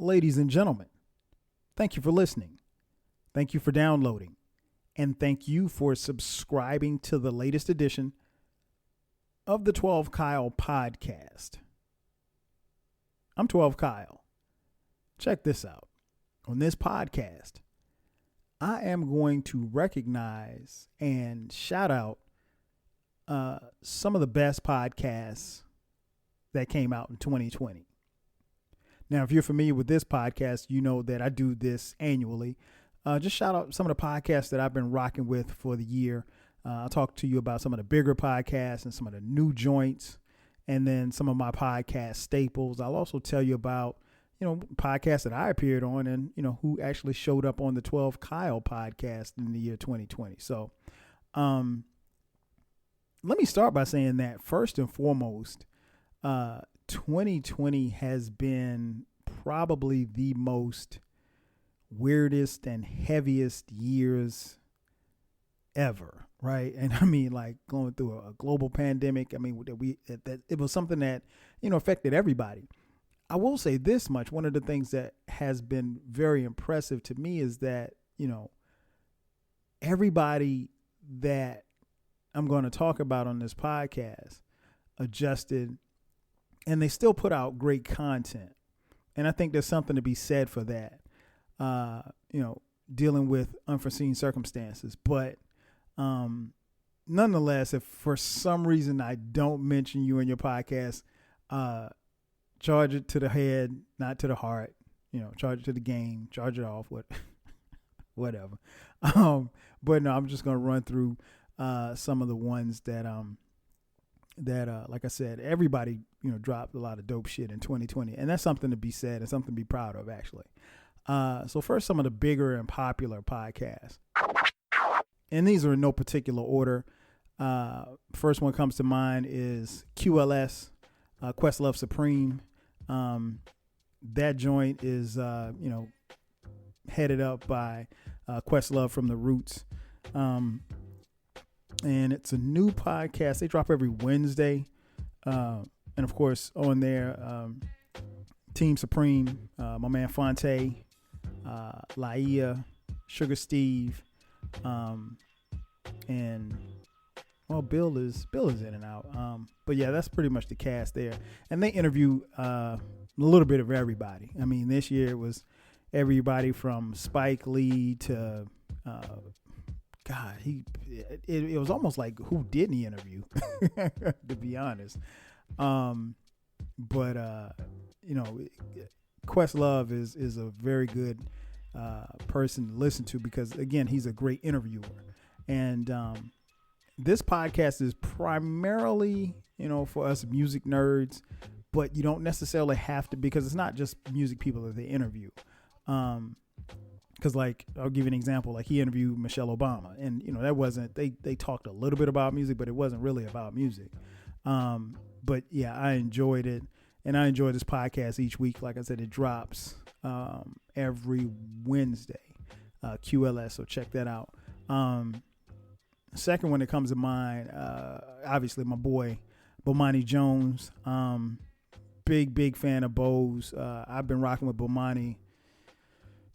Ladies and gentlemen, thank you for listening. Thank you for downloading. And thank you for subscribing to the latest edition of the 12 Kyle podcast. I'm 12 Kyle. Check this out. On this podcast, I am going to recognize and shout out some of the best podcasts that came out in 2020. Now, if you're familiar with this podcast, you know that I do this annually. Just shout out some of the podcasts that I've been rocking with for the year. I'll talk to you about some of the bigger podcasts and some of the new joints, and then some of my podcast staples. I'll also tell you about, podcasts that I appeared on and, who actually showed up on the 12 Kyle podcast in the year 2020. So let me start by saying that first and foremost, 2020 has been probably the most weirdest and heaviest years ever, right? And I mean, like going through a global pandemic. I mean, that it was something that, affected everybody. I will say this much. One of the things that has been very impressive to me is that, everybody that I'm going to talk about on this podcast adjusted, and they still put out great content. And I think there's something to be said for that, dealing with unforeseen circumstances. But nonetheless, if for some reason I don't mention you in your podcast, charge it to the head, not to the heart, charge it to the game, charge it off, whatever. But no, I'm just going to run through some of the ones that like I said, everybody, dropped a lot of dope shit in 2020. And that's something to be said and something to be proud of, actually. So first, some of the bigger and popular podcasts. And these are in no particular order. First one comes to mind is QLS, Questlove Supreme. That joint is, headed up by Questlove from The Roots. And it's a new podcast. They drop every Wednesday. And of course, on there, Team Supreme, my man Fonte, Laia, Sugar Steve, and Bill is in and out. But yeah, that's pretty much the cast there. And they interview a little bit of everybody. I mean, this year it was everybody from Spike Lee to God, it was almost like who didn't he interview, to be honest. But Questlove is a very good person to listen to because, again, he's a great interviewer. And this podcast is primarily, for us music nerds, but you don't necessarily have to, because it's not just music people that they interview. Because, like, I'll give you an example. Like, he interviewed Michelle Obama, and that wasn't. They talked a little bit about music, but it wasn't really about music. But yeah, I enjoyed it, and I enjoy this podcast each week. Like I said, it drops every Wednesday. QLS, so check that out. Second one that comes to mind, obviously my boy Bomani Jones. Big fan of Bo's. I've been rocking with Bomani.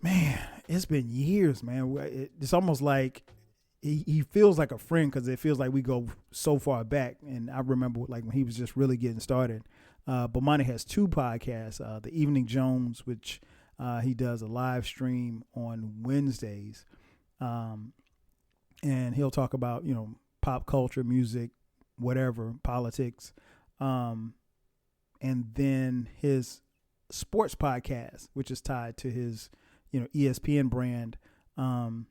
Man, it's been years, man. It's almost like he feels like a friend because it feels like we go so far back. And I remember like when he was just really getting started. Bomani has two podcasts, The Evening Jones, which he does a live stream on Wednesdays. And he'll talk about, pop culture, music, whatever, politics. And then his sports podcast, which is tied to his ESPN brand, The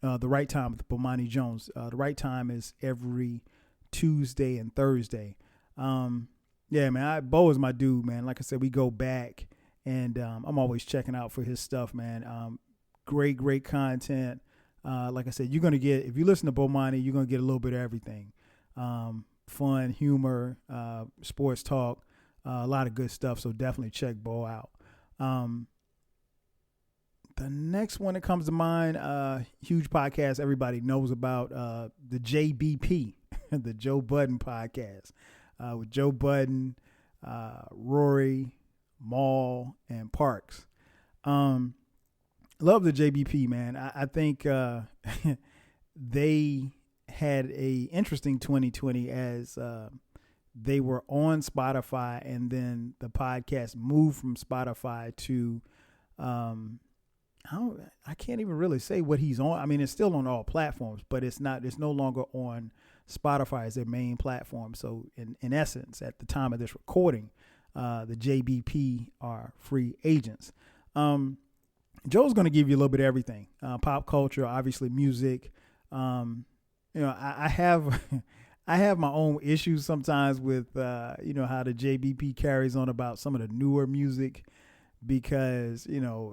Right Time with Bomani Jones. The Right Time is every Tuesday and Thursday. Yeah, man, Bo is my dude, man. Like I said, we go back, and I'm always checking out for his stuff, man. Great content. Like I said, you're going to get, if you listen to Bomani, you're going to get a little bit of everything. Fun, humor, sports talk, a lot of good stuff. So definitely check Bo out. The next one that comes to mind, huge podcast everybody knows about, the JBP, the Joe Budden podcast, with Joe Budden, Rory, Maul, and Parks. Love the JBP, man. I think they had a interesting 2020 as they were on Spotify, and then the podcast moved from Spotify to I can't even really say what he's on. I mean, it's still on all platforms, but it's no longer on Spotify as their main platform. So in essence, at the time of this recording, the JBP are free agents. Joe's going to give you a little bit of everything, pop culture, obviously music. I have I have my own issues sometimes with how the JBP carries on about some of the newer music, because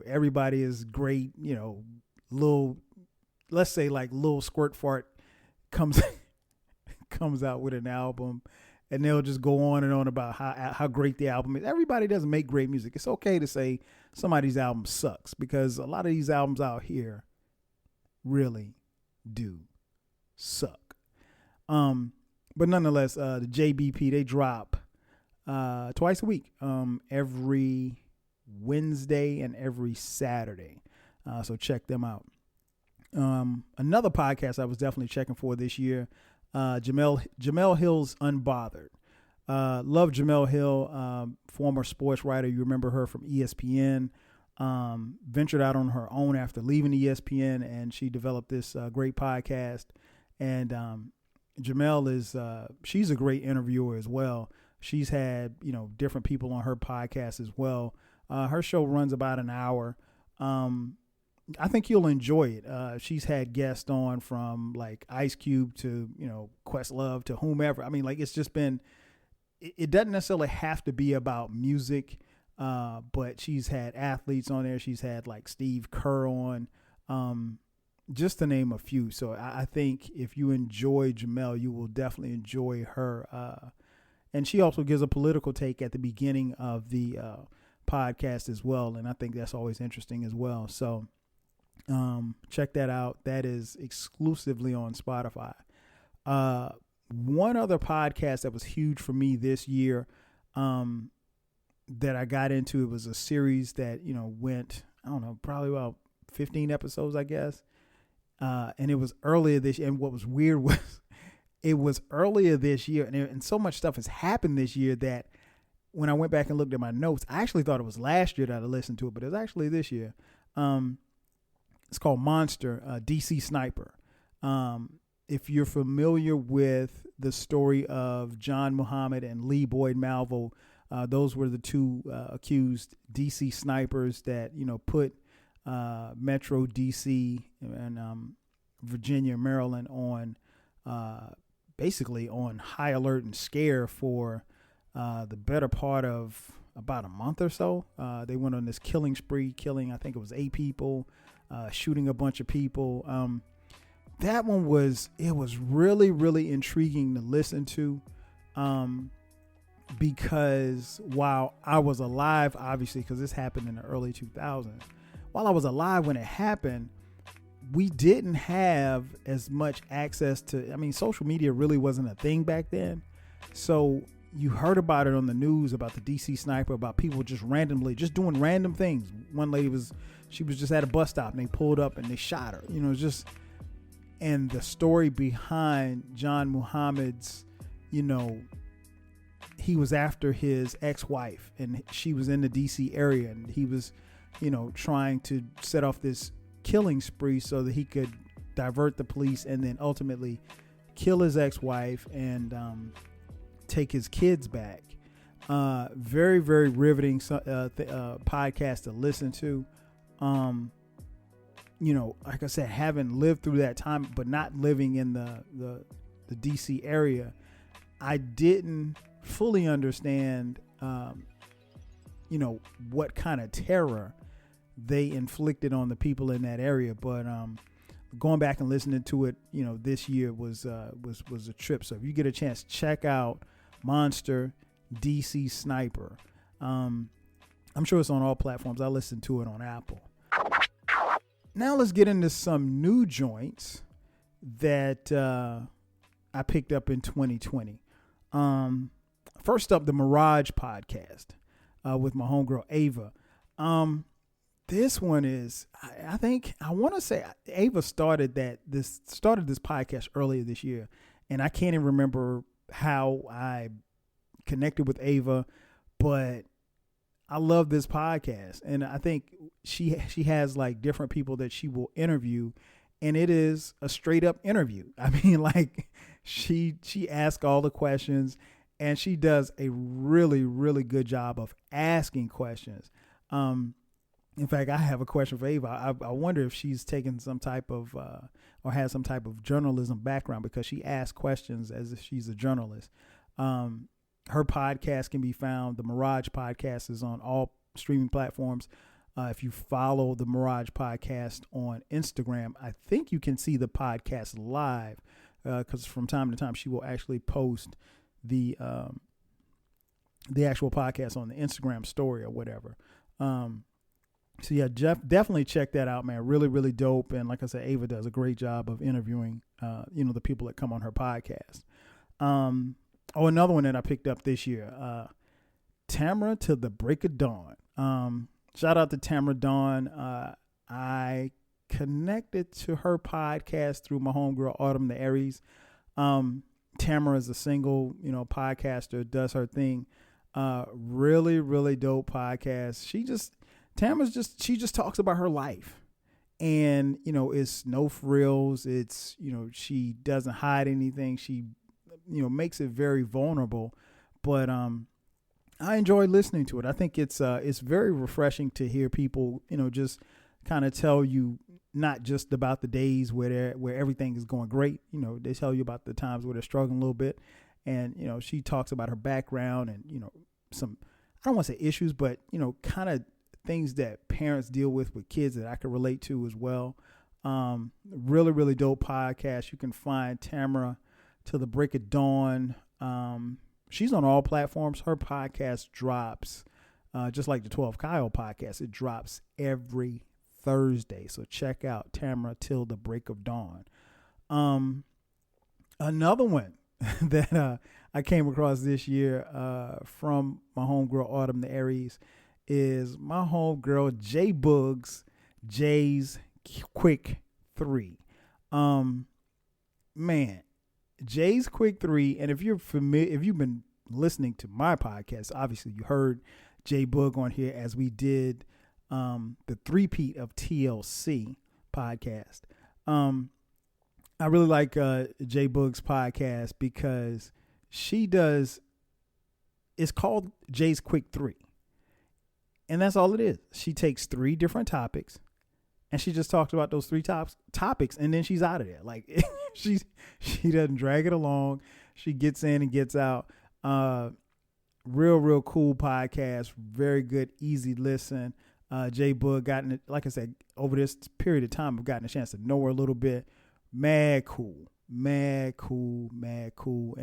everybody is great. Let's say like Lil Squirt Fart comes out with an album, and they'll just go on and on about how great the album is. Everybody doesn't make great music. It's okay to say somebody's album sucks, because a lot of these albums out here really do suck. But nonetheless, the JBP, they drop twice a week, every Wednesday and every Saturday. So check them out. Another podcast I was definitely checking for this year, Jemele Hill's Unbothered. Love Jemele Hill, former sports writer. You remember her from ESPN. Ventured out on her own after leaving ESPN, and she developed this great podcast. And Jemele is she's a great interviewer as well. She's had different people on her podcast as well. Her show runs about an hour. I think you'll enjoy it. She's had guests on from like Ice Cube to Questlove to whomever. I mean, like, it's just been. It doesn't necessarily have to be about music, but she's had athletes on there. She's had like Steve Kerr on, just to name a few. So I think if you enjoy Jemele, you will definitely enjoy her. And she also gives a political take at the beginning of the podcast as well, and I think that's always interesting as well. So check that out. That is exclusively on Spotify. One other podcast that was huge for me this year, that I got into, it was a series that, went, I don't know, probably about 15 episodes, I guess. And it was earlier this year. And what was weird was it was earlier this year. And so much stuff has happened this year that when I went back and looked at my notes, I actually thought it was last year that I listened to it, but it was actually this year. It's called Monster, DC Sniper. If you're familiar with the story of John Muhammad and Lee Boyd Malvo, those were the two accused DC snipers that, put Metro DC and Virginia, Maryland on basically on high alert and scare for the better part of about a month or so. They went on this killing spree, killing, I think it was 8 people, shooting a bunch of people. That one was really, really intriguing to listen to, because while I was alive, obviously, because this happened in the early 2000s, while I was alive when it happened, we didn't have as much access to, social media really wasn't a thing back then. So you heard about it on the news, about the DC sniper, about people just randomly, just doing random things. One lady she was just at a bus stop and they pulled up and they shot her, and the story behind John Muhammad's, he was after his ex-wife, and she was in the DC area, and he was, trying to set off this killing spree so that he could divert the police and then ultimately kill his ex-wife and take his kids back. Very, very riveting podcast to listen to. Like I said, having lived through that time, but not living in the DC area, I didn't fully understand, what kind of terror they inflicted on the people in that area. But going back and listening to it, this year was a trip. So if you get a chance, check out Monster DC Sniper. I'm sure it's on all platforms. I listened to it on Apple. Now let's get into some new joints that I picked up in 2020. First up, the Mirage podcast with my homegirl Ava. This one is, I think, I want to say Ava started this podcast earlier this year, and I can't even remember how I connected with Ava, but I love this podcast, and I think she has like different people that she will interview, and it is a straight up interview. I mean, like she asks all the questions, and she does a really really good job of asking questions. In fact, I have a question for Ava. I wonder if she's taken some type of or has some type of journalism background, because she asks questions as if she's a journalist. Her podcast can be found. The Mirage Podcast is on all streaming platforms. If you follow the Mirage Podcast on Instagram, I think you can see the podcast live, because from time to time she will actually post the actual podcast on the Instagram story or whatever. So yeah, definitely check that out, man. Really, really dope. And like I said, Ava does a great job of interviewing, the people that come on her podcast. Another one that I picked up this year, Tamara Till the Break of Dawn. Shout out to Tamara Dawn. I connected to her podcast through my homegirl, Autumn the Aries. Tamara is a single, podcaster, does her thing. Really, really dope podcast. She just talks about her life, and, it's no frills. It's, she doesn't hide anything. She, makes it very vulnerable, but, I enjoy listening to it. I think it's very refreshing to hear people, just kind of tell you not just about the days where everything is going great. They tell you about the times where they're struggling a little bit. And, she talks about her background and, some, I don't want to say issues, but, kind of things that parents deal with kids that I can relate to as well. Really, really dope podcast. You can find Tamara Till the Break of Dawn. She's on all platforms. Her podcast drops, just like the 12 Kyle podcast, it drops every Thursday. So check out Tamara Till the Break of Dawn. Another one that I came across this year from my homegirl Autumn the Aries is my homegirl J Boogs, Jay's Quick 3. Man, Jay's Quick 3, and if you've been listening to my podcast, obviously you heard Jay Boog on here as we did the three-peat of TLC podcast. I really like Jay Boog's podcast because it's called Jay's Quick 3. And that's all it is. She takes 3 different topics and she just talks about those 3 topics, and then she's out of there. Like she doesn't drag it along. She gets in and gets out. Real cool podcast. Very good, easy listen. Jay Boog like I said, over this period of time, I've gotten a chance to know her a little bit. Mad cool. And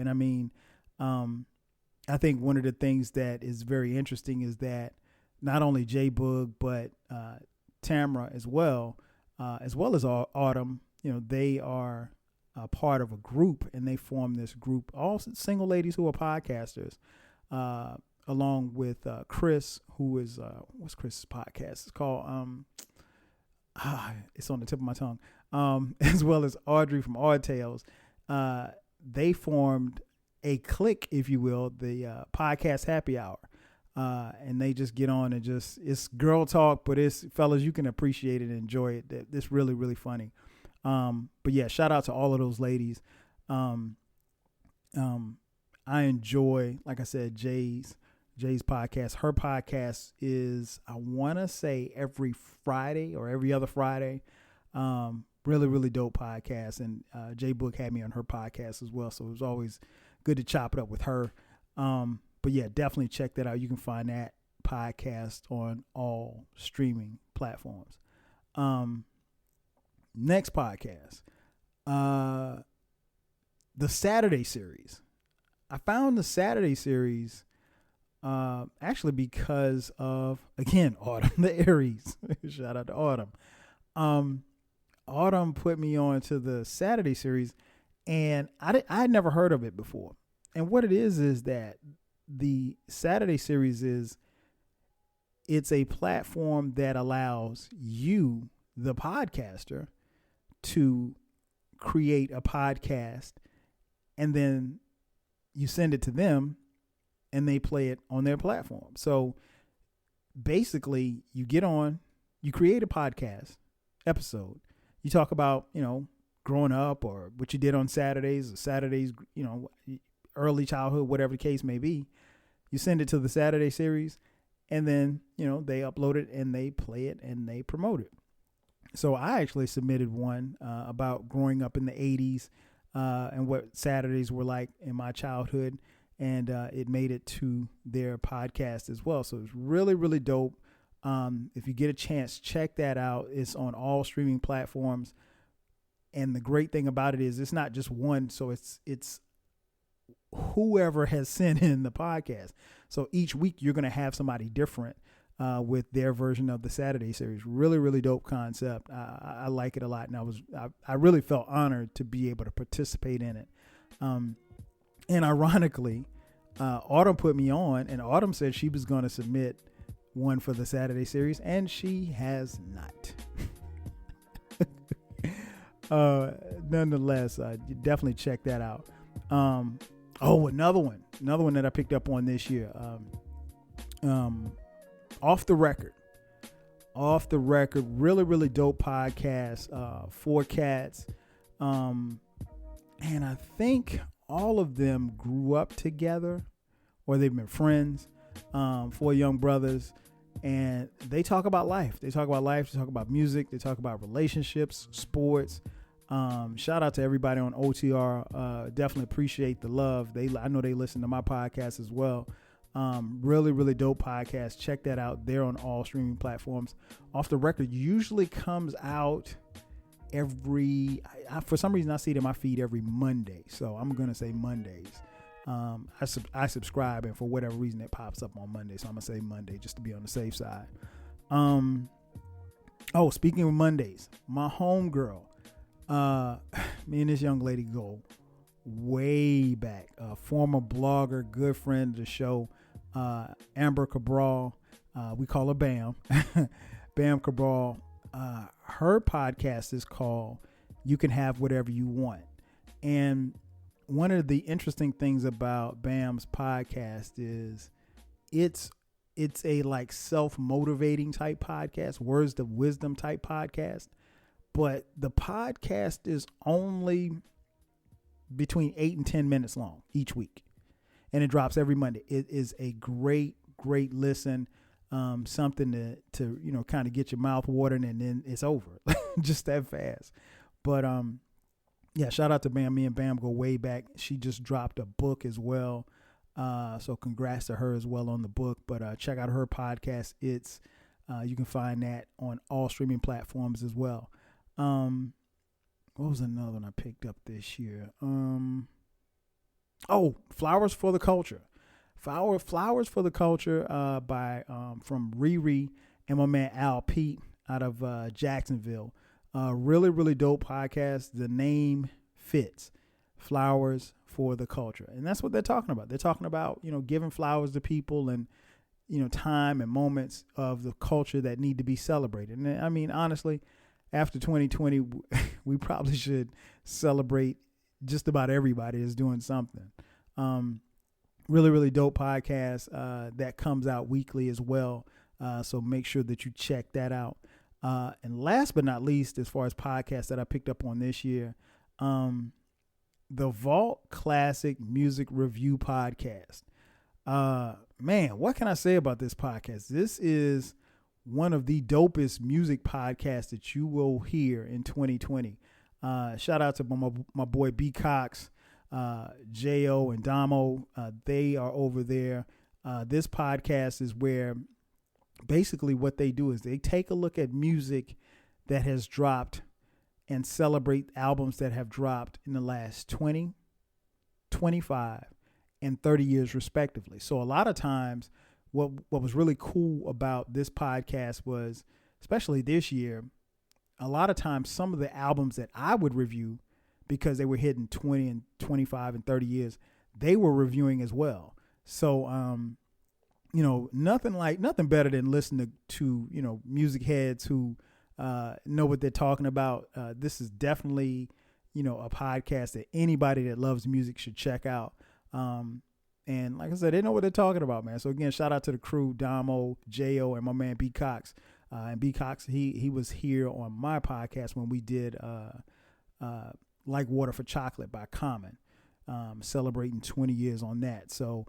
I mean, I think one of the things that is very interesting is that not only Jay Boog, but Tamara as well as Autumn, they are a part of a group, and they form this group, all single ladies who are podcasters, along with Chris, who is, what's Chris's podcast? It's called, it's on the tip of my tongue, as well as Audrey from Odd Tales. They formed a clique, if you will, the podcast Happy Hour. And they just get on and it's girl talk, but it's, fellas, you can appreciate it and enjoy it. It's really, really funny. But yeah, shout out to all of those ladies. I enjoy, like I said, Jay's podcast. Her podcast is, I want to say, every Friday or every other Friday. Really, really dope podcast. And Jay Boog had me on her podcast as well, so it was always good to chop it up with her. But yeah, definitely check that out. You can find that podcast on all streaming platforms. Next podcast, the Saturday series. I found the Saturday series actually because of, again, Autumn the Aries. Shout out to Autumn. Autumn put me on to the Saturday series, and I had never heard of it before. And what it is that the Saturday series it's a platform that allows you, the podcaster, to create a podcast, and then you send it to them and they play it on their platform. So basically you get on, you create a podcast episode. You talk about, growing up or what you did on Saturdays, early childhood, whatever the case may be. You send it to the Saturday series, and then, they upload it and they play it and they promote it. So I actually submitted one about growing up in the 80s and what Saturdays were like in my childhood. And it made it to their podcast as well. So it's really, really dope. If you get a chance, check that out. It's on all streaming platforms. And the great thing about it is it's not just one. So it's whoever has sent in the podcast. So each week you're going to have somebody different with their version of the Saturday series. Really, really dope concept. I like it a lot. And I really felt honored to be able to participate in it. And ironically, Autumn put me on, and Autumn said she was going to submit one for the Saturday series, and she has not. Nonetheless, you definitely check that out. Another one that I picked up on this year. Off the record, really, really dope podcast. 4 cats, and I think all of them grew up together, or they've been friends. 4 young brothers, and they talk about life. They talk about music. They talk about relationships, sports. Shout out to everybody on OTR. Definitely appreciate the love. I know they listen to my podcast as well. Really, really dope podcast. Check that out. They're on all streaming platforms. Off the Record usually comes out for some reason I see it in my feed every Monday, so I'm gonna say Mondays. I subscribe, and for whatever reason it pops up on Monday, so I'm gonna say Monday just to be on the safe side. Speaking of Mondays, my homegirl, me and this young lady go way back. Former blogger, good friend of the show, Amber Cabral. We call her Bam. Bam Cabral. Her podcast is called You Can Have Whatever You Want. And one of the interesting things about Bam's podcast is it's a like self-motivating type podcast, words of wisdom type podcast. But the podcast is only between 8 and 10 minutes long each week. And it drops every Monday. It is a great listen. Something to kind of get your mouth watering, and then it's over just that fast. But shout out to Bam. Me and Bam go way back. She just dropped a book as well, so congrats to her as well on the book. But check out her podcast. It's you can find that on all streaming platforms as well. What was another one I picked up this year? Flowers for the Culture. Flowers for the Culture by from Riri and my man Al Pete out of Jacksonville. Really, really dope podcast. The name fits. Flowers for the Culture. And that's what they're talking about. They're talking about, giving flowers to people and, time and moments of the culture that need to be celebrated. And I mean, honestly, after 2020, we probably should celebrate just about everybody is doing something. Really, really dope podcast that comes out weekly as well. So make sure that you check that out. And last but not least, as far as podcasts that I picked up on this year, the Vault Classic Music Review Podcast. Man, what can I say about this podcast? This is one of the dopest music podcasts that you will hear in 2020. Shout out to my boy B Cox, J.O. and Damo. They are over there. This podcast is where basically what they do is they take a look at music that has dropped and celebrate albums that have dropped in the last 20, 25, and 30 years respectively. So a lot of times what was really cool about this podcast was, especially this year, a lot of times some of the albums that I would review, because they were hitting 20 and 25 and 30 years, they were reviewing as well. So, nothing better than listening to music heads who know what they're talking about. This is definitely a podcast that anybody that loves music should check out. And like I said, they know what they're talking about, man. So again, shout out to the crew, Damo, Jo, and my man B Cox. And B Cox, he was here on my podcast when we did Like Water for Chocolate by Common, celebrating 20 years on that. So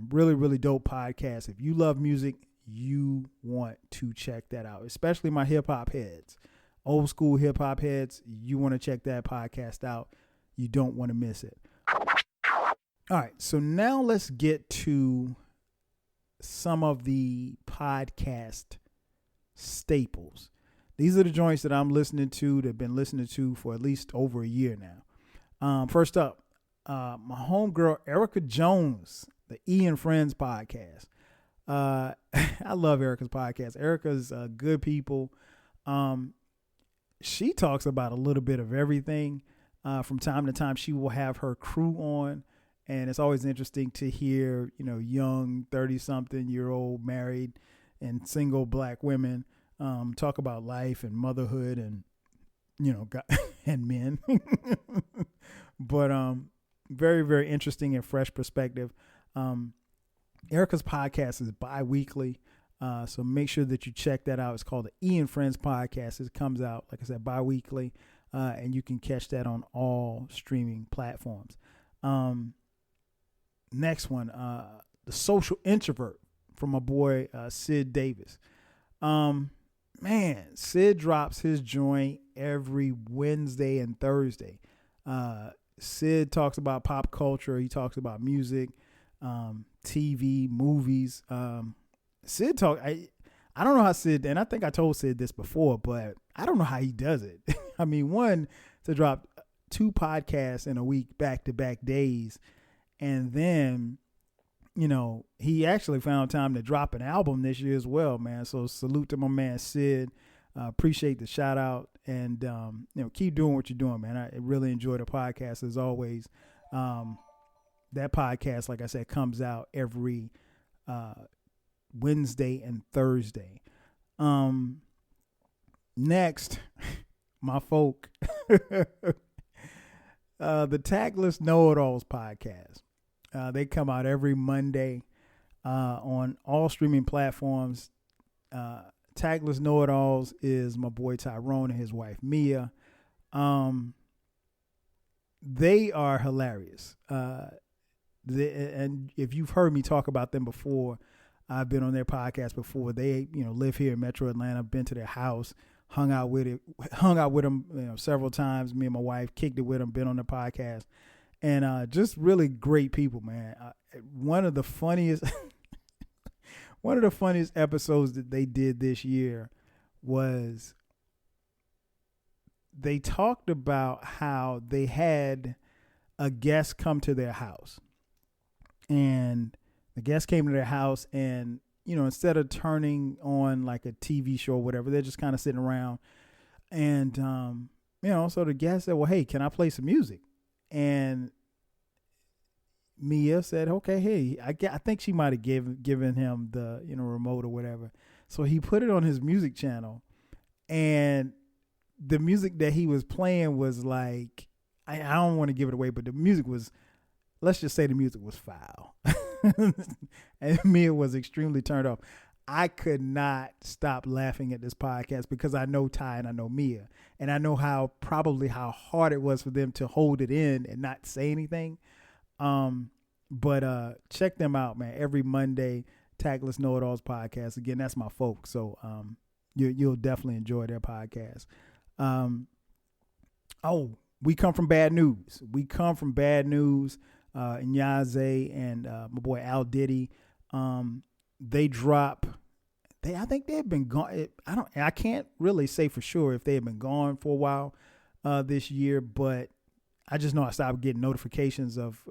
really, really dope podcast. If you love music, you want to check that out, especially my hip hop heads, old school hip hop heads. You want to check that podcast out. You don't want to miss it. All right. So now let's get to some of the podcast staples. These are the joints that I'm listening to, that I've been listening to for at least over a year now. First up, my homegirl, Erica Jones, the E and Friends podcast. I love Erica's podcast. Erica's good people. She talks about a little bit of everything. From time to time, she will have her crew on, and it's always interesting to hear, young 30-something-year-old married and single black women talk about life and motherhood and, God, and men. But very, very interesting and fresh perspective. Erica's podcast is bi-weekly, so make sure that you check that out. It's called the E and Friends Podcast. It comes out, like I said, bi-weekly, and you can catch that on all streaming platforms. Next one, The Social Introvert from my boy Sid Davis. Man, Sid drops his joint every Wednesday and Thursday. Sid talks about pop culture. He talks about music, TV, movies. Sid talk. I don't know how Sid, and I think I told Sid this before, but I don't know how he does it. I mean, one, to drop 2 podcasts in a week, back-to-back days, and then, he actually found time to drop an album this year as well, man. So salute to my man Sid. Appreciate the shout out, and keep doing what you're doing, man. I really enjoy the podcast as always. That podcast, like I said, comes out every Wednesday and Thursday. Next, my folk, the Tagless Know-It-Alls podcast. They come out every Monday on all streaming platforms. Tagless Know-It-Alls is my boy Tyrone and his wife Mia. They are hilarious. And if you've heard me talk about them before, I've been on their podcast before. They, live here in Metro Atlanta. I've been to their house, hung out with them, several times. Me and my wife kicked it with them, been on the podcast, and just really great people, man. One of the funniest episodes that they did this year was they talked about how they had a guest come to their house, and the guest came to their house, and instead of turning on like a TV show or whatever, they're just kind of sitting around, and so the guest said, well, hey, can I play some music? And Mia said, okay, hey, I think she might have given him the remote or whatever. So he put it on his music channel, and the music that he was playing was like, I don't want to give it away, but the music was, let's just say the music was foul. And Mia was extremely turned off. I could not stop laughing at this podcast because I know Ty and I know Mia, and I know how hard it was for them to hold it in and not say anything. But check them out, man. Every Monday, Tagless Know-It-Alls podcast. Again, that's my folks. So you'll definitely enjoy their podcast. We come from bad news. Nyaze and my boy Al Diddy. They drop. I think they've been gone. I can't really say for sure if they have been gone for a while this year, but I just know I stopped getting notifications of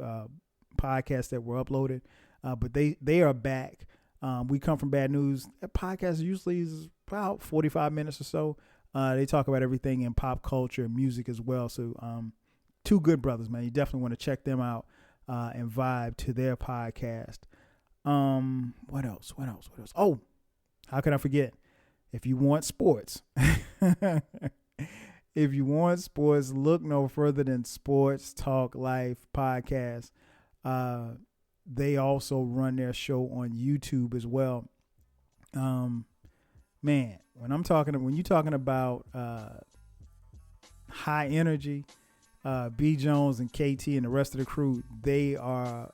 podcasts that were uploaded. But they are back. We come from bad news. That podcast usually is about 45 minutes or so. They talk about everything in pop culture and music as well. So two good brothers, man. You definitely want to check them out and vibe to their podcast. What else? Oh, how could I forget? If you want sports, if you want sports, look no further than Sports Talk Life podcast. They also run their show on YouTube as well. Man, when you're talking about high energy, B Jones and KT and the rest of the crew, they are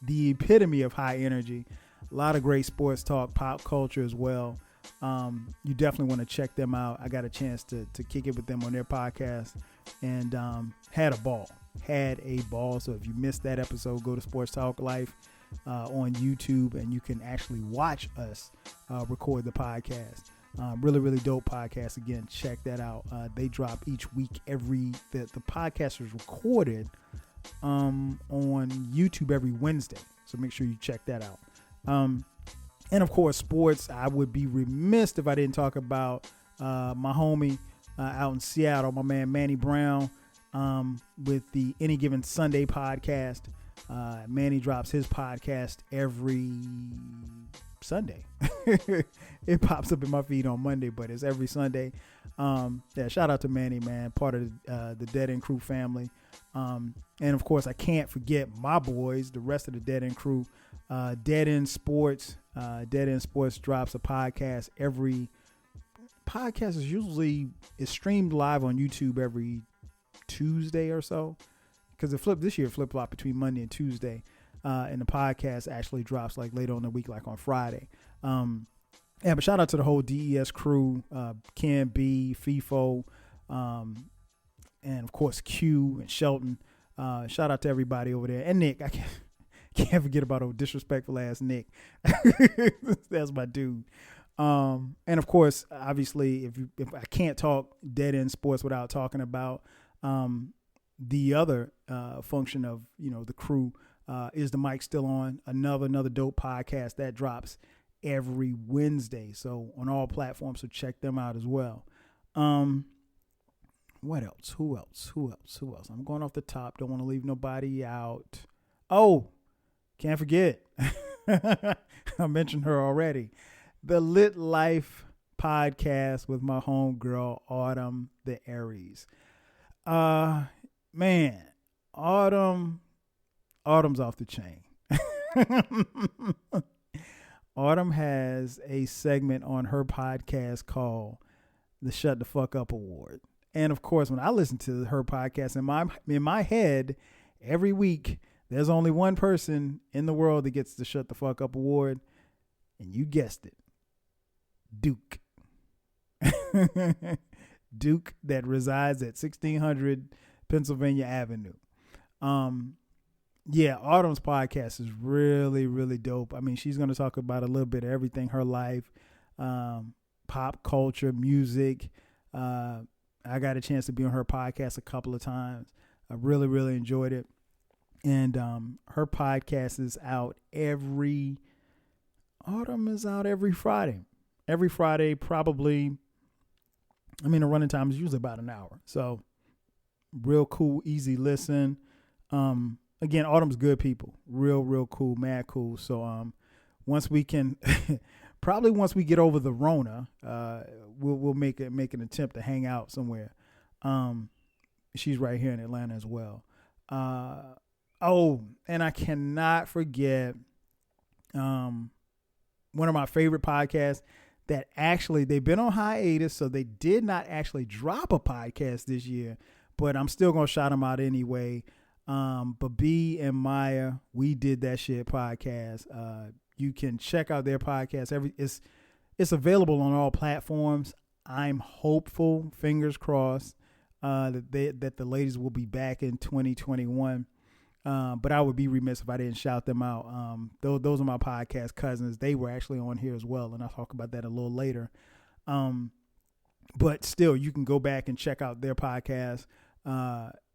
the epitome of high energy. A lot of great sports talk, pop culture as well. You definitely want to check them out. I got a chance to kick it with them on their podcast and had a ball. So if you missed that episode, go to Sports Talk Life on YouTube and you can actually watch us record the podcast. Really, really dope podcast. Again, check that out. They drop each week. The podcast is recorded on YouTube every Wednesday. So make sure you check that out. And of course, sports. I would be remiss if I didn't talk about my homie out in Seattle, my man Manny Brown, with the Any Given Sunday podcast. Manny drops his podcast every Sunday. It pops up in my feed on Monday, but it's every Sunday. Shout out to Manny, man, part of the Dead End Crew family. And of course, I can't forget my boys, the rest of the Dead End Crew. Dead End Sports. Dead End Sports drops a podcast every. Podcast is streamed live on YouTube every Tuesday or so, because this year flip-flop between Monday and Tuesday, and the podcast actually drops like later on in the week, like on Friday. But shout out to the whole DES crew, Ken B, FIFO, and of course Q and Shelton. Shout out to everybody over there, and Nick. I can't forget about old disrespectful ass Nick. That's my dude. And of course, obviously, if I can't talk Dead End Sports without talking about the other function of the crew, is the mic still on? Another dope podcast that drops every Wednesday, so on all platforms. So check them out as well. What else? Who else? I'm going off the top. Don't want to leave nobody out. Oh, can't forget. I mentioned her already. The Lit Life podcast with my homegirl, Autumn the Aries. Man, Autumn's off the chain. Autumn has a segment on her podcast called the Shut the Fuck Up Award. And of course, when I listen to her podcast, in my head, every week, there's only one person in the world that gets the Shut the Fuck Up Award. And you guessed it. Duke. Duke, that resides at 1600 Pennsylvania Avenue. Autumn's podcast is really, really dope. I mean, she's going to talk about a little bit of everything, her life, pop culture, music. I got a chance to be on her podcast a couple of times. I really, really enjoyed it. And her podcast is out Autumn is out every Friday. Every Friday, probably. I mean, the running time is usually about an hour. So, real cool, easy listen. Again, Autumn's good people. Real cool, mad cool. So, once we get over the Rona, we'll make an attempt to hang out somewhere. She's right here in Atlanta as well. And I cannot forget one of my favorite podcasts that actually, they've been on hiatus, so they did not actually drop a podcast this year, but I'm still going to shout them out anyway. But B and Maya, We Did That Shit podcast. You can check out their podcast. It's available on all platforms. I'm hopeful, fingers crossed, that the ladies will be back in 2021. But I would be remiss if I didn't shout them out. Those are my podcast cousins. They were actually on here as well, and I'll talk about that a little later. But still, you can go back and check out their podcast.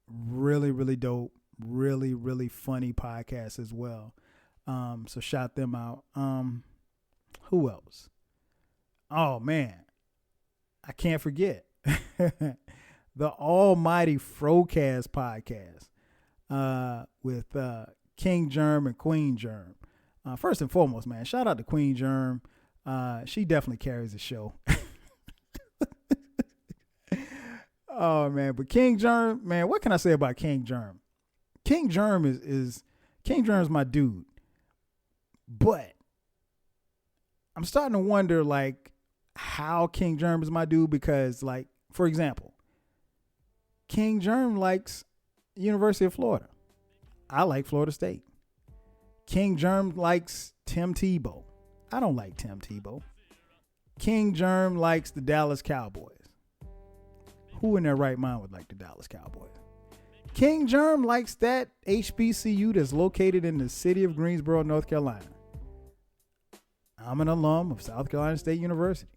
Really, really dope. Really, really funny podcast as well. So shout them out. Who else? Oh, man. I can't forget. The Almighty Frocast podcast. With King Germ and Queen Germ. First and foremost, man, shout out to Queen Germ. She definitely carries the show. Oh man, but King Germ, man, what can I say about King Germ? King Germ is King Germ's my dude. But I'm starting to wonder like how King Germ is my dude because like, for example, King Germ likes University of Florida. I like Florida State. King Germ likes Tim Tebow. I don't like Tim Tebow. King Germ likes the Dallas Cowboys. Who in their right mind would like the Dallas Cowboys? King Germ likes that HBCU that's located in the city of Greensboro, North Carolina. I'm an alum of South Carolina State University.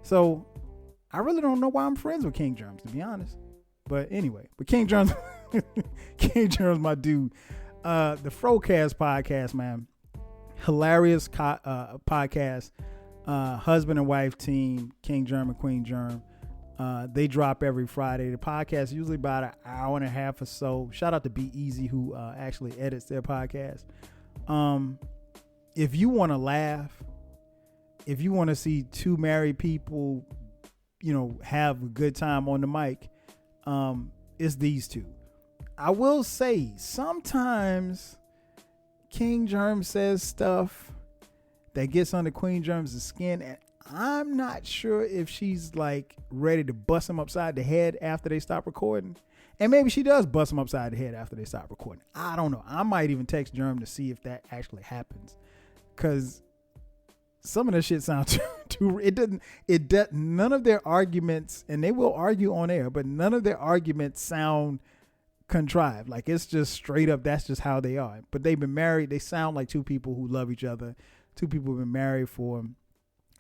So I really don't know why I'm friends with King Germs, to be honest. But anyway, but King Germs, King Germs, my dude. The Frocast podcast, man. Hilarious podcast. Husband and wife team, King Germ and Queen Germ. They drop every Friday. The podcast is usually about an hour and a half or so. Shout out to Be Easy who actually edits their podcast. If you want to laugh, if you want to see two married people, have a good time on the mic, it's these two. I will say sometimes King Germ says stuff that gets under Queen Germ's skin, and I'm not sure if she's like ready to bust him upside the head after they stop recording. And maybe she does bust him upside the head after they stop recording. I don't know. I might even text Germ to see if that actually happens. Cause some of this shit sounds none of their arguments, and they will argue on air, but none of their arguments sound contrived. Like it's just straight up, that's just how they are. But they've been married. They sound like two people who love each other. Two people who've been married for, I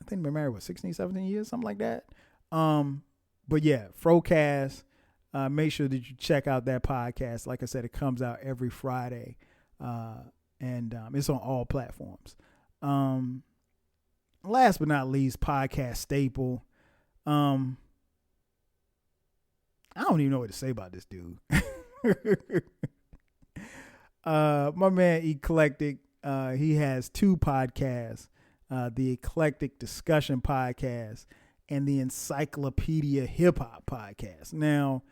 think they've been married, 16, 17 years, something like that. But yeah, Frocast, make sure that you check out that podcast. Like I said, it comes out every Friday, and it's on all platforms. Last but not least, podcast staple. I don't even know what to say about this dude. My man Eclectic, he has two podcasts. The Eclectic Discussion Podcast and the Encyclopedia Hip Hop Podcast. Now,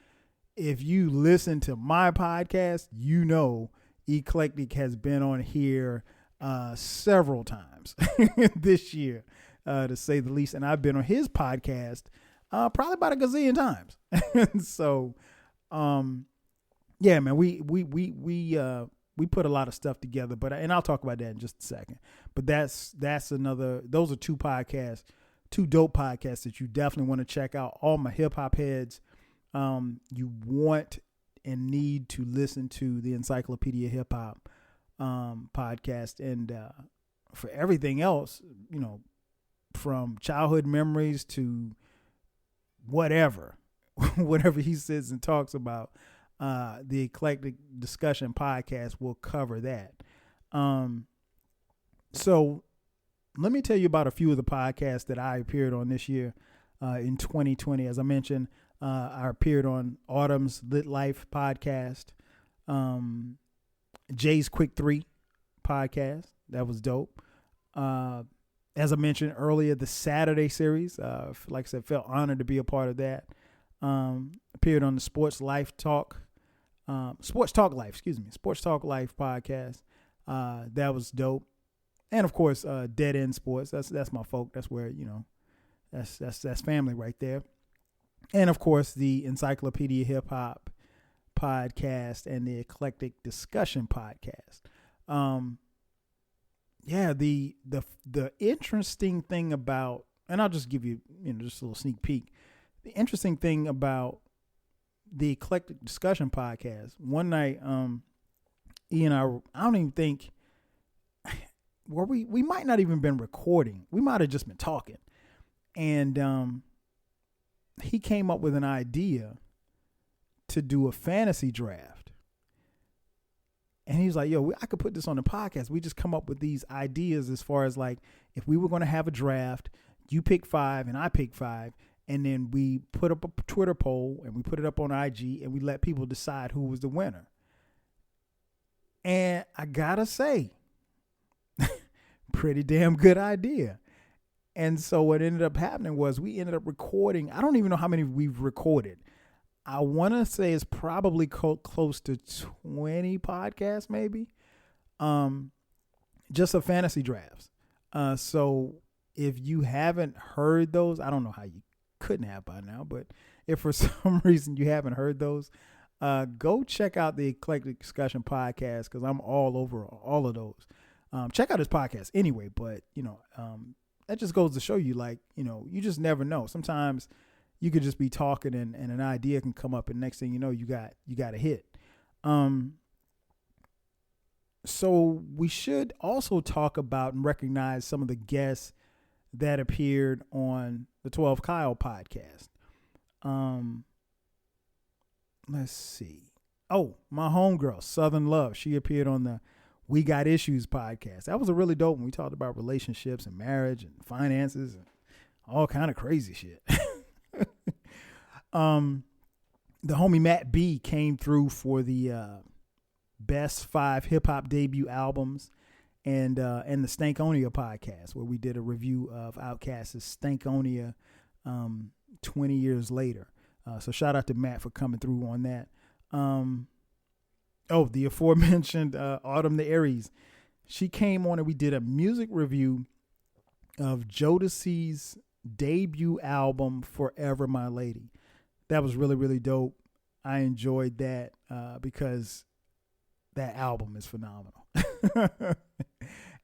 if you listen to my podcast, you know Eclectic has been on here several times this year, to say the least. And I've been on his podcast probably about a gazillion times. So, yeah, man, we put a lot of stuff together, and I'll talk about that in just a second. But those are two podcasts, two dope podcasts that you definitely want to check out. All my hip hop heads, you want and need to listen to the Encyclopedia Hip Hop podcast. And for everything else, from childhood memories to whatever he sits and talks about, the Eclectic Discussion Podcast will cover that. So let me tell you about a few of the podcasts that I appeared on this year, in 2020. As I mentioned, I appeared on Autumn's Lit Life podcast, Jay's Quick 3 podcast. That was dope. As I mentioned earlier, the Saturday series, like I said, felt honored to be a part of that. Appeared on the Sports Talk Life podcast. That was dope. And of course, Dead End Sports. That's my folk. That's where, that's family right there. And of course, the Encyclopedia Hip Hop podcast and the Eclectic Discussion podcast. The interesting thing about, and I'll just give you, just a little sneak peek. The interesting thing about the Eclectic Discussion podcast, one night, E and I don't even think, we might not even been recording. We might have just been talking. And he came up with an idea to do a fantasy draft. And he was like, yo, I could put this on the podcast. We just come up with these ideas as far as like, if we were going to have a draft, you pick 5 and I pick 5. And then we put up a Twitter poll and we put it up on IG and we let people decide who was the winner. And I gotta say, pretty damn good idea. And so what ended up happening was we ended up recording. I don't even know how many we've recorded. I want to say it's probably close to 20 podcasts, maybe. Just of fantasy drafts. So if you haven't heard those, I don't know how you couldn't have by now, but if for some reason you haven't heard those, go check out the Eclectic Discussion podcast, because I'm all over all of those. Check out his podcast anyway, but that just goes to show you, like, you just never know. Sometimes you could just be talking and an idea can come up, and next thing you know, you got a hit. So we should also talk about and recognize some of the guests that appeared on the 12 Kyle podcast. Let's see. Oh, my homegirl, Southern Love. She appeared on the We Got Issues podcast. That was a really dope one. We talked about relationships and marriage and finances and all kind of crazy shit. The homie Matt B came through for the best 5 hip hop debut albums and the Stankonia podcast, where we did a review of Outkast's Stankonia 20 years later. So shout out to Matt for coming through on that. The aforementioned Autumn the Aries. She came on and we did a music review of Jodeci's debut album, Forever My Lady. That was really, really dope. I enjoyed that because that album is phenomenal.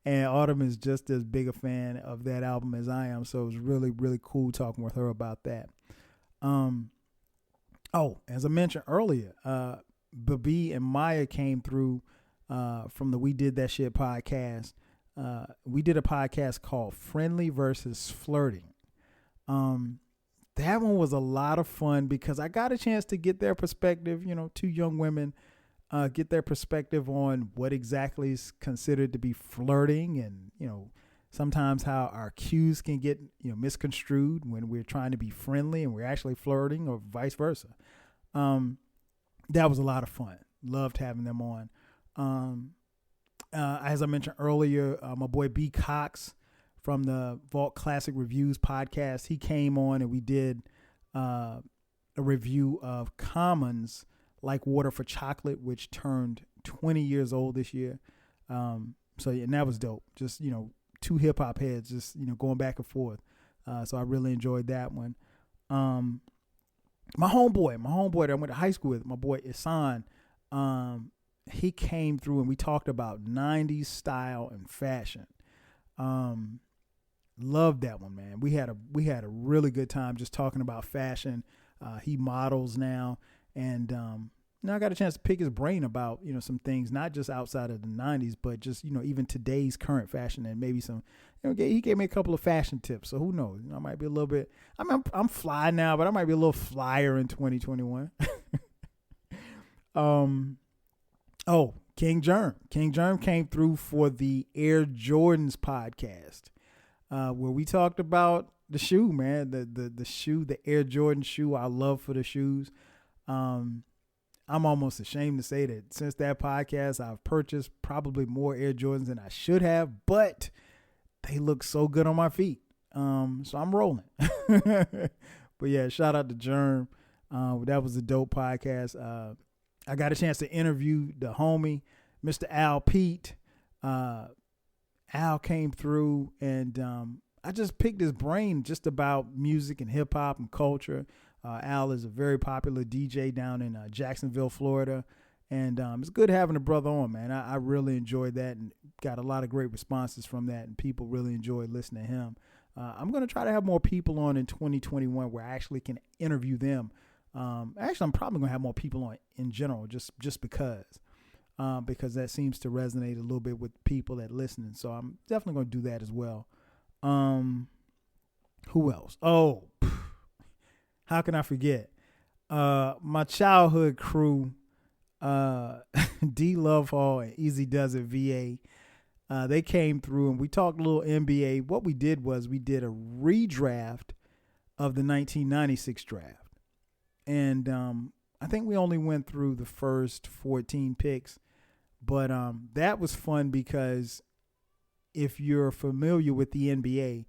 And Autumn is just as big a fan of that album as I am. So it was really, really cool talking with her about that. As I mentioned earlier, Babi and Maya came through from the We Did That Shit podcast. We did a podcast called Friendly versus Flirting. That one was a lot of fun because I got a chance to get their perspective, 2 young women, get their perspective on what exactly is considered to be flirting, and, sometimes how our cues can get, misconstrued when we're trying to be friendly and we're actually flirting, or vice versa. That was a lot of fun. Loved having them on. As I mentioned earlier, my boy B Cox from the Vault Classic Reviews podcast, he came on and we did a review of Common's Like Water for Chocolate, which turned 20 years old this year. And that was dope. Just, 2 hip hop heads, just, going back and forth. So I really enjoyed that one. My homeboy that I went to high school with, my boy Isan, he came through and we talked about 90s style and fashion. Loved that one, man. We had a really good time just talking about fashion. He models now, and I got a chance to pick his brain about, some things, not just outside of the 90s, but just, even today's current fashion, and maybe some, he gave me a couple of fashion tips. So who knows? I might be a little bit, I'm fly now, but I might be a little flyer in 2021. King Germ. King Germ came through for the Air Jordans podcast, where we talked about the shoe, man, the shoe, the Air Jordan shoe, our love for the shoes. I'm almost ashamed to say that since that podcast, I've purchased probably more Air Jordans than I should have, but they look so good on my feet. So I'm rolling. But yeah, shout out to Germ. That was a dope podcast. I got a chance to interview the homie, Mr. Al Pete. Al came through, and I just picked his brain just about music and hip hop and culture. Al is a very popular DJ down in Jacksonville, Florida. And it's good having a brother on, man. I really enjoyed that and got a lot of great responses from that. And people really enjoyed listening to him. I'm going to try to have more people on in 2021 where I actually can interview them. Actually, I'm probably going to have more people on in general just because that seems to resonate a little bit with people that listen. So I'm definitely going to do that as well. Who else? Oh, how can I forget? My childhood crew, D Love Hall and Easy Does It VA. They came through and we talked a little NBA. What we did was we did a redraft of the 1996 draft. And I think we only went through the first 14 picks. But that was fun because if you're familiar with the NBA,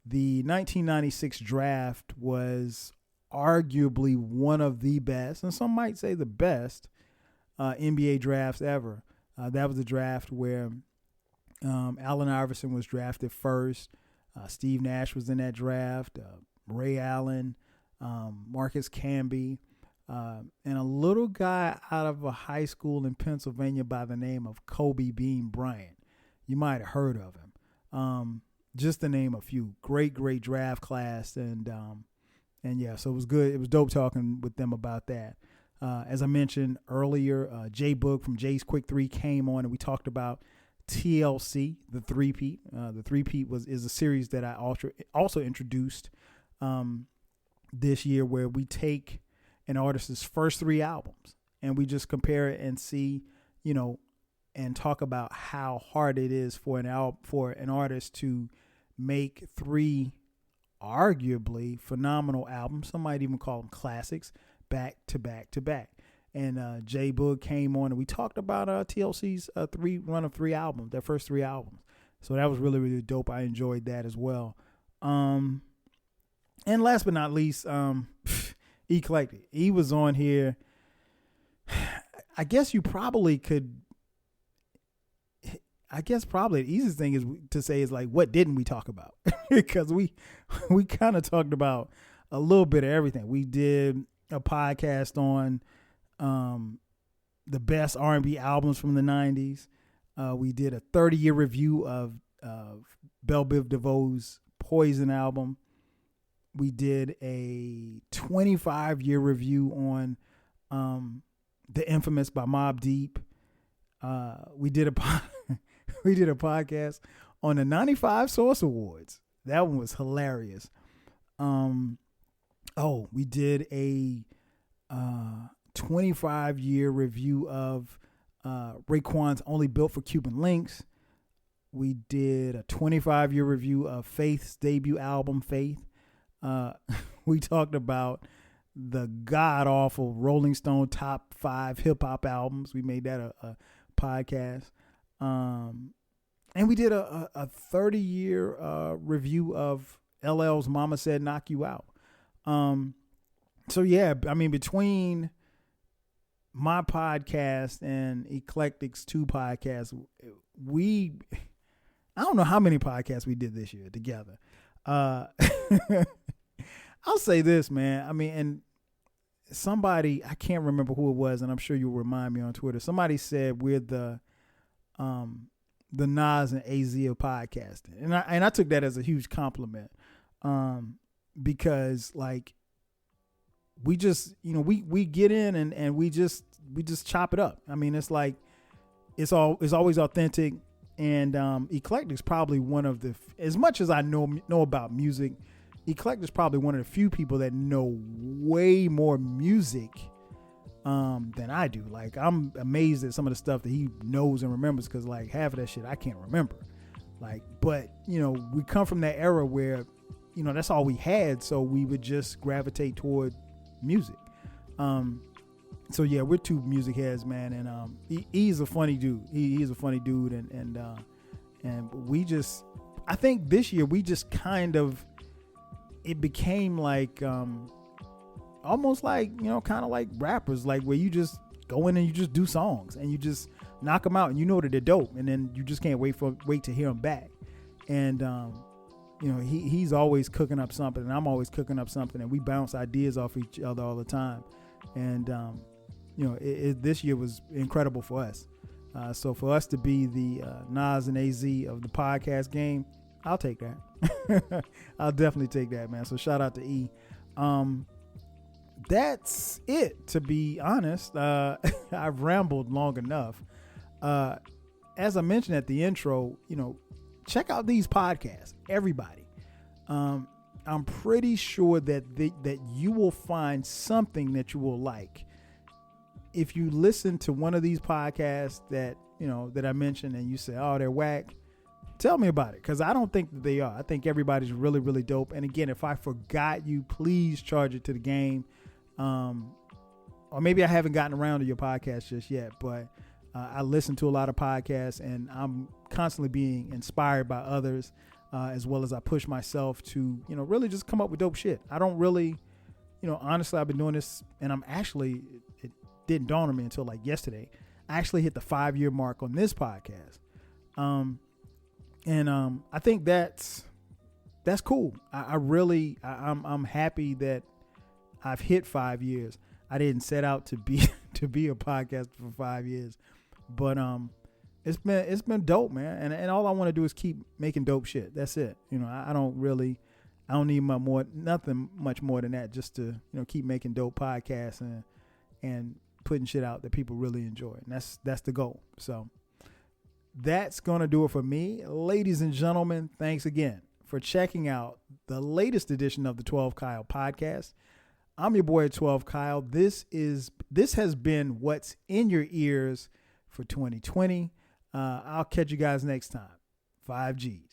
the 1996 draft was arguably one of the best, and some might say the best, NBA drafts ever. That was the draft where Allen Iverson was drafted first. Steve Nash was in that draft. Ray Allen, Marcus Camby, and a little guy out of a high school in Pennsylvania by the name of Kobe Bean Bryant. You might have heard of him. Just to name a few. Great draft class, and yeah, so it was good. It was dope talking with them about that. As I mentioned earlier, Jay Book from Jay's Quick 3 came on, and we talked about TLC, the three-peat. The three-peat is a series that I also introduced this year, where we take an artist's first 3 albums and we just compare it and see, and talk about how hard it is for an artist to make 3 arguably phenomenal albums. Some might even call them classics, back to back to back. And Jay Boog came on, and we talked about TLC's run of 3 albums, their first 3 albums. So that was really dope. I enjoyed that as well. And last but not least, Eclectic. He was on here. I guess probably the easiest thing is to say is like, what didn't we talk about? Because we kind of talked about a little bit of everything. We did a podcast on the best R&B albums from the 90s. We did a 30-year review of Belle Biv DeVoe's Poison album. We did a 25-year review on The Infamous by Mobb Deep. We did a podcast on the 95 Source Awards. That one was hilarious. We did a 25-year review of Raekwon's Only Built for Cuban Links. We did a 25-year review of Faith's debut album, Faith. We talked about the god-awful Rolling Stone top 5 hip-hop albums. We made that a podcast. And we did a 30-year review of LL's Mama Said Knock You Out. So, yeah, I mean, between my podcast and Eclectic's 2 podcasts, I don't know how many podcasts we did this year together. I'll say this, man. I mean, and somebody, I can't remember who it was, and I'm sure you'll remind me on Twitter. Somebody said we're the Nas and AZ of podcasting. And I took that as a huge compliment. Because like, we just, we get in and we just chop it up. I mean, it's like, it's always authentic. And Eclectic's probably one of the, as much as I know about music, Eclectic's probably one of the few people that know way more music than I do. Like, I'm amazed at some of the stuff that he knows and remembers, because like half of that shit I can't remember. Like, but we come from that era where that's all we had, so we would just gravitate toward music. So yeah, we're 2 music heads, man, and he's a funny dude. He's a funny dude, and we just, I think this year we just kind of, it became like almost like kind of like rappers, like where you just go in and you just do songs and you just knock them out, and that they're dope, and then you just can't wait to hear them back. And he's always cooking up something, and I'm always cooking up something, and we bounce ideas off each other all the time. And this year was incredible for us. So for us to be the Nas and AZ of the podcast game, I'll take that. I'll definitely take that, man. So shout out to E. That's it, to be honest. I've rambled long enough. As I mentioned at the intro, check out these podcasts, everybody. I'm pretty sure that you will find something that you will like. If you listen to one of these podcasts that I mentioned and you say, oh, they're whack, tell me about it, because I don't think that they are. I think everybody's really, really dope. And again, if I forgot you, please charge it to the game. Or maybe I haven't gotten around to your podcast just yet, but I listen to a lot of podcasts, and I'm constantly being inspired by others, as well as I push myself to, really just come up with dope shit. I don't really, honestly, I've been doing this, and it didn't dawn on me until like yesterday. I actually hit the 5-year mark on this podcast. I think that's cool. I'm happy that I've hit 5 years. I didn't set out to be a podcaster for 5 years, but it's been dope, man. And all I want to do is keep making dope shit. That's it. I don't need nothing much more than that, just to keep making dope podcasts and putting shit out that people really enjoy. And that's the goal. So that's gonna do it for me, ladies and gentlemen. Thanks again for checking out the latest edition of the 12 Kyle podcast. I'm your boy 12 Kyle. This has been what's in your ears for 2020. I'll catch you guys next time. 5 G's.